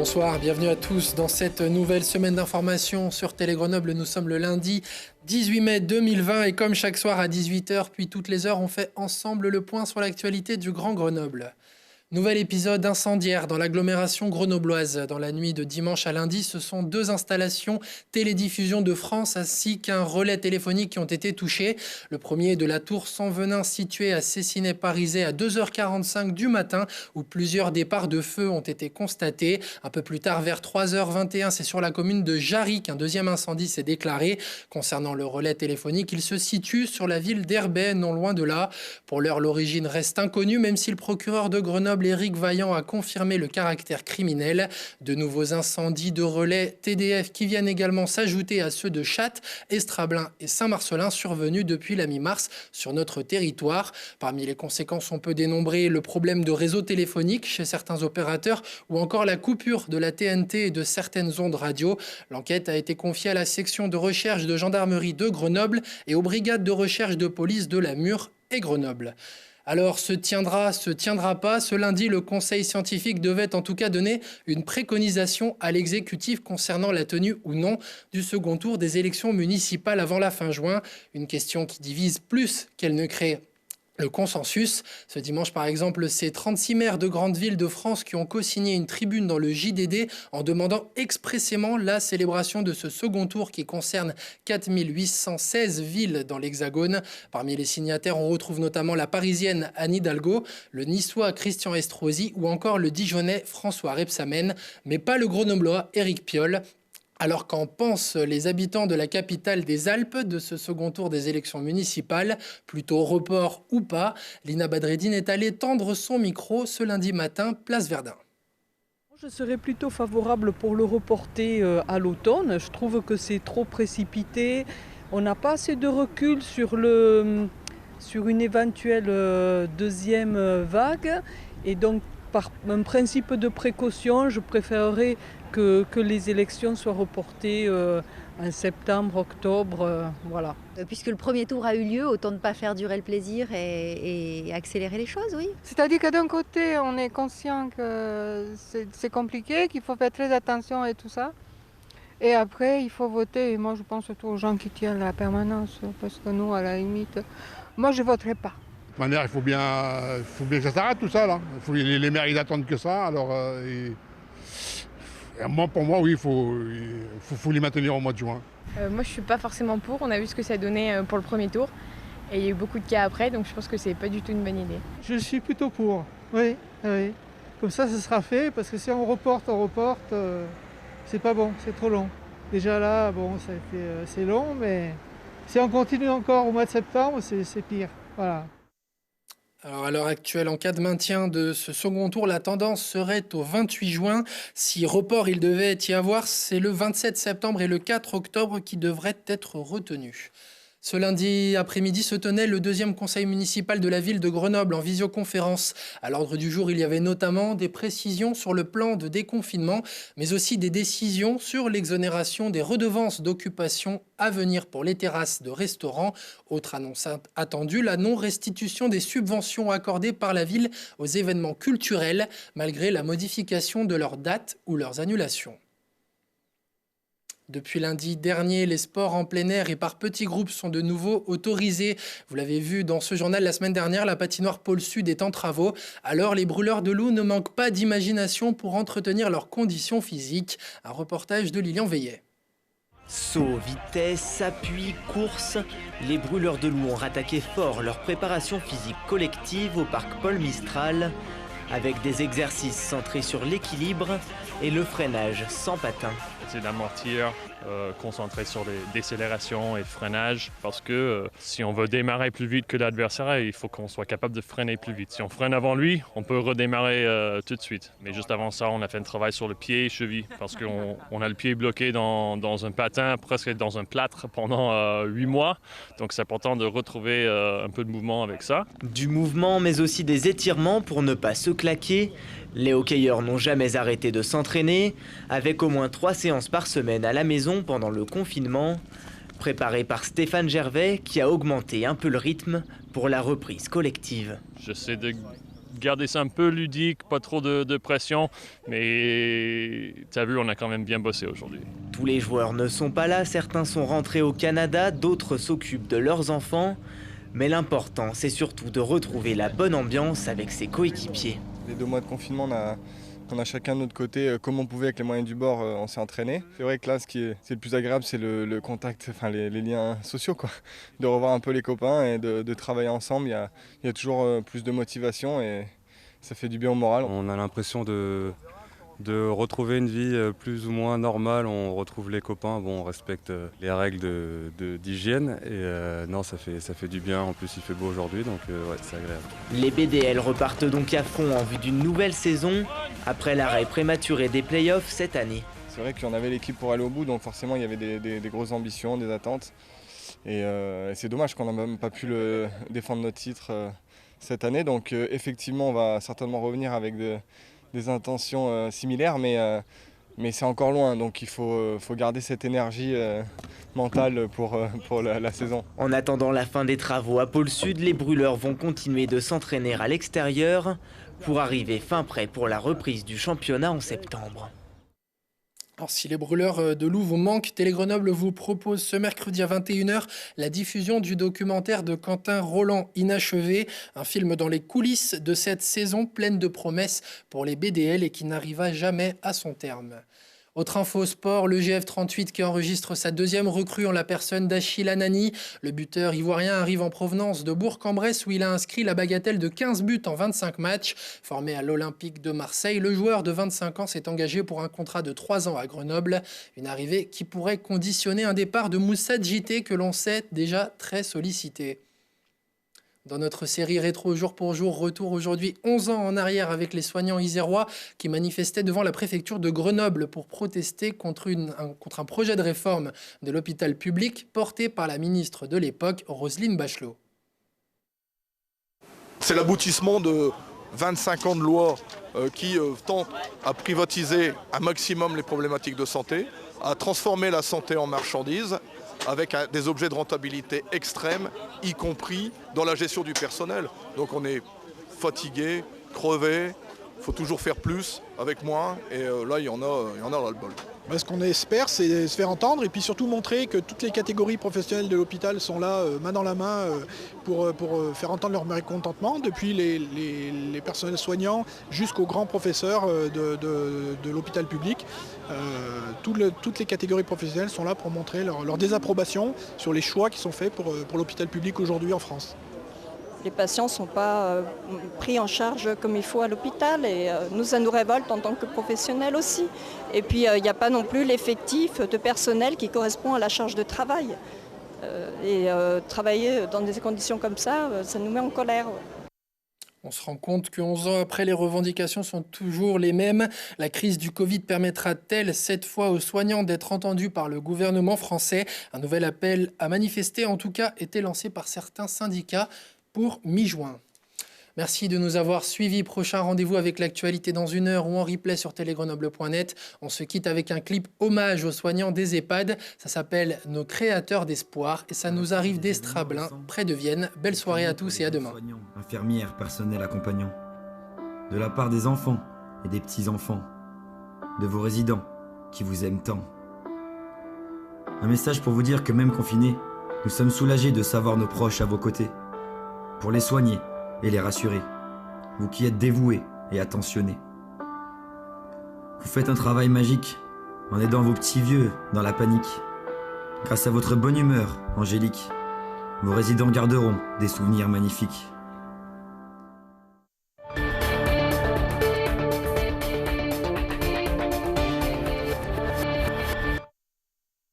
Bonsoir, bienvenue à tous dans cette nouvelle semaine d'information sur Télé Grenoble. Nous sommes le lundi 18 mai 2020 et comme chaque soir à 18h, puis toutes les heures, on fait ensemble le point sur l'actualité du Grand Grenoble. Nouvel épisode incendiaire dans l'agglomération grenobloise. Dans la nuit de dimanche à lundi, ce sont 2 installations télédiffusion de France ainsi qu'un relais téléphonique qui ont été touchés. Le premier de la tour Sans Venin située à Cessiné-Parisé à 2h45 du matin où plusieurs départs de feu ont été constatés. Un peu plus tard, vers 3h21, c'est sur la commune de Jarry qu'un deuxième incendie s'est déclaré. Concernant le relais téléphonique, il se situe sur la ville d'Herbay, non loin de là. Pour l'heure, l'origine reste inconnue, même si le procureur de Grenoble, Éric Vaillant, a confirmé le caractère criminel. De nouveaux incendies de relais TDF qui viennent également s'ajouter à ceux de Chattes, Estrablin et Saint-Marcelin survenus depuis la mi-mars sur notre territoire. Parmi les conséquences, on peut dénombrer le problème de réseau téléphonique chez certains opérateurs ou encore la coupure de la TNT et de certaines ondes radio. L'enquête a été confiée à la section de recherche de gendarmerie de Grenoble et aux brigades de recherche de police de la Mure et Grenoble. Alors, se tiendra pas. Ce lundi, le conseil scientifique devait en tout cas donner une préconisation à l'exécutif concernant la tenue ou non du second tour des élections municipales avant la fin juin. Une question qui divise plus qu'elle ne crée le consensus. Ce dimanche, par exemple, c'est 36 maires de grandes villes de France qui ont co-signé une tribune dans le JDD en demandant expressément la célébration de ce second tour qui concerne 4816 villes dans l'Hexagone. Parmi les signataires, on retrouve notamment la Parisienne Anne Hidalgo, le Niçois Christian Estrosi ou encore le Dijonnais François Rebsamen, mais pas le Grenoblois Éric Piolle. Alors qu'en pensent les habitants de la capitale des Alpes de ce second tour des élections municipales, plutôt report ou pas, Lina Badreddine est allée tendre son micro ce lundi matin, place Verdun. Je serais plutôt favorable pour le reporter à l'automne. Je trouve que c'est trop précipité. On n'a pas assez de recul sur une éventuelle deuxième vague. Et donc, par un principe de précaution, je préférerais que les élections soient reportées en septembre, octobre, voilà. Puisque le premier tour a eu lieu, autant ne pas faire durer le plaisir et accélérer les choses, oui. C'est-à-dire que d'un côté, on est conscient que c'est compliqué, qu'il faut faire très attention et tout ça. Et après, il faut voter. Et moi, je pense surtout aux gens qui tiennent la permanence. Parce que nous, à la limite, moi, je ne voterai pas. De toute manière, il faut bien que ça s'arrête tout ça, là. Les maires, ils attendent que ça. Alors, pour moi, oui, il faut les maintenir au mois de juin. Moi, je ne suis pas forcément pour. On a vu ce que ça donnait pour le premier tour. Et il y a eu beaucoup de cas après, donc je pense que c'est pas du tout une bonne idée. Je suis plutôt pour, oui. Comme ça, ce sera fait, parce que si on reporte, c'est pas bon, c'est trop long. Déjà là, bon, c'est long, mais si on continue encore au mois de septembre, c'est pire. Voilà. Alors à l'heure actuelle, en cas de maintien de ce second tour, la tendance serait au 28 juin. Si report il devait y avoir, c'est le 27 septembre et le 4 octobre qui devraient être retenus. Ce lundi après-midi se tenait le deuxième conseil municipal de la ville de Grenoble en visioconférence. À l'ordre du jour, il y avait notamment des précisions sur le plan de déconfinement, mais aussi des décisions sur l'exonération des redevances d'occupation à venir pour les terrasses de restaurants. Autre annonce attendue, la non-restitution des subventions accordées par la ville aux événements culturels, malgré la modification de leurs dates ou leurs annulations. Depuis lundi dernier, les sports en plein air et par petits groupes sont de nouveau autorisés. Vous l'avez vu dans ce journal la semaine dernière, la patinoire Pôle Sud est en travaux. Alors les brûleurs de loups ne manquent pas d'imagination pour entretenir leurs conditions physiques. Un reportage de Lilian Veillet. Saut, vitesse, appui, course, les brûleurs de loups ont rattaqué fort leur préparation physique collective au parc Paul Mistral, avec des exercices centrés sur l'équilibre et le freinage sans patin. C'est d'amortir, concentrer sur les décélérations et le freinage parce que si on veut démarrer plus vite que l'adversaire, il faut qu'on soit capable de freiner plus vite. Si on freine avant lui, on peut redémarrer tout de suite. Mais juste avant ça, on a fait un travail sur le pied et cheville parce qu'on a le pied bloqué dans un patin, presque dans un plâtre pendant 8 mois. Donc c'est important de retrouver un peu de mouvement avec ça. Du mouvement, mais aussi des étirements pour ne pas se claquer. Les hockeyeurs n'ont jamais arrêté de s'entraîner, avec au moins 3 séances par semaine à la maison pendant le confinement, préparé par Stéphane Gervais qui a augmenté un peu le rythme pour la reprise collective. J'essaie de garder ça un peu ludique, pas trop de pression. Mais t'as vu, on a quand même bien bossé aujourd'hui. Tous les joueurs ne sont pas là, certains sont rentrés au Canada, d'autres s'occupent de leurs enfants. Mais l'important, c'est surtout de retrouver la bonne ambiance avec ses coéquipiers. Les 2 mois de confinement, on a chacun de notre côté, comme on pouvait avec les moyens du bord, on s'est entraîné. C'est vrai que là, c'est le plus agréable, c'est le contact, enfin les liens sociaux, quoi. De revoir un peu les copains et de travailler ensemble. Il y a toujours plus de motivation et ça fait du bien au moral. On a l'impression de retrouver une vie plus ou moins normale. On retrouve les copains, bon, on respecte les règles d'hygiène et non, ça fait du bien. En plus, il fait beau aujourd'hui, donc ouais, c'est agréable. Les BDL repartent donc à fond en vue d'une nouvelle saison après l'arrêt prématuré des playoffs cette année. C'est vrai qu'on avait l'équipe pour aller au bout, donc forcément il y avait des grosses ambitions, des attentes. Et c'est dommage qu'on n'a même pas pu défendre notre titre cette année. Donc effectivement, on va certainement revenir avec des intentions similaires, mais c'est encore loin, donc il faut garder cette énergie mentale pour la saison. En attendant la fin des travaux à Pôle Sud, les brûleurs vont continuer de s'entraîner à l'extérieur pour arriver fin prêt pour la reprise du championnat en septembre. Alors, si les brûleurs de loup vous manquent, Télé Grenoble vous propose ce mercredi à 21h la diffusion du documentaire de Quentin Roland, Inachevé, un film dans les coulisses de cette saison pleine de promesses pour les BDL et qui n'arriva jamais à son terme. Autre info sport, le GF38 qui enregistre sa 2e recrue en la personne d'Achille Anani. Le buteur ivoirien arrive en provenance de Bourg-en-Bresse où il a inscrit la bagatelle de 15 buts en 25 matchs. Formé à l'Olympique de Marseille, le joueur de 25 ans s'est engagé pour un contrat de 3 ans à Grenoble. Une arrivée qui pourrait conditionner un départ de Moussa Djité que l'on sait déjà très sollicité. Dans notre série Rétro jour pour jour, retour aujourd'hui 11 ans en arrière avec les soignants isérois qui manifestaient devant la préfecture de Grenoble pour protester contre un projet de réforme de l'hôpital public porté par la ministre de l'époque, Roselyne Bachelot. C'est l'aboutissement de 25 ans de loi qui tentent à privatiser un maximum les problématiques de santé, à transformer la santé en marchandise, avec des objets de rentabilité extrême, y compris dans la gestion du personnel. Donc on est fatigué, crevé, il faut toujours faire plus avec moins, et là il y en a ras-le-bol. Ce qu'on espère, c'est se faire entendre et puis surtout montrer que toutes les catégories professionnelles de l'hôpital sont là, main dans la main, pour faire entendre leur mécontentement, depuis les personnels soignants jusqu'aux grands professeurs de l'hôpital public. Toutes les catégories professionnelles sont là pour montrer leur désapprobation sur les choix qui sont faits pour l'hôpital public aujourd'hui en France. Les patients ne sont pas pris en charge comme il faut à l'hôpital et nous, ça nous révolte en tant que professionnels aussi. Et puis, il n'y a pas non plus l'effectif de personnel qui correspond à la charge de travail. Travailler dans des conditions comme ça, ça nous met en colère. On se rend compte que 11 ans après, les revendications sont toujours les mêmes. La crise du Covid permettra-t-elle cette fois aux soignants d'être entendus par le gouvernement français ? Un nouvel appel à manifester, en tout cas, était lancé par certains syndicats pour mi-juin. Merci de nous avoir suivis. Prochain rendez-vous avec l'actualité dans 1 heure ou en replay sur télégrenoble.net. On se quitte avec un clip hommage aux soignants des EHPAD. Ça s'appelle « Nos créateurs d'espoir » et ça nous arrive d'Estrablin, près de Vienne. Belle soirée à tous et à demain. Infirmières, personnel accompagnant. De la part des enfants et des petits-enfants. De vos résidents qui vous aiment tant. Un message pour vous dire que même confinés, nous sommes soulagés de savoir nos proches à vos côtés. Pour les soigner et les rassurer, vous qui êtes dévoués et attentionnés. Vous faites un travail magique en aidant vos petits vieux dans la panique. Grâce à votre bonne humeur angélique, vos résidents garderont des souvenirs magnifiques.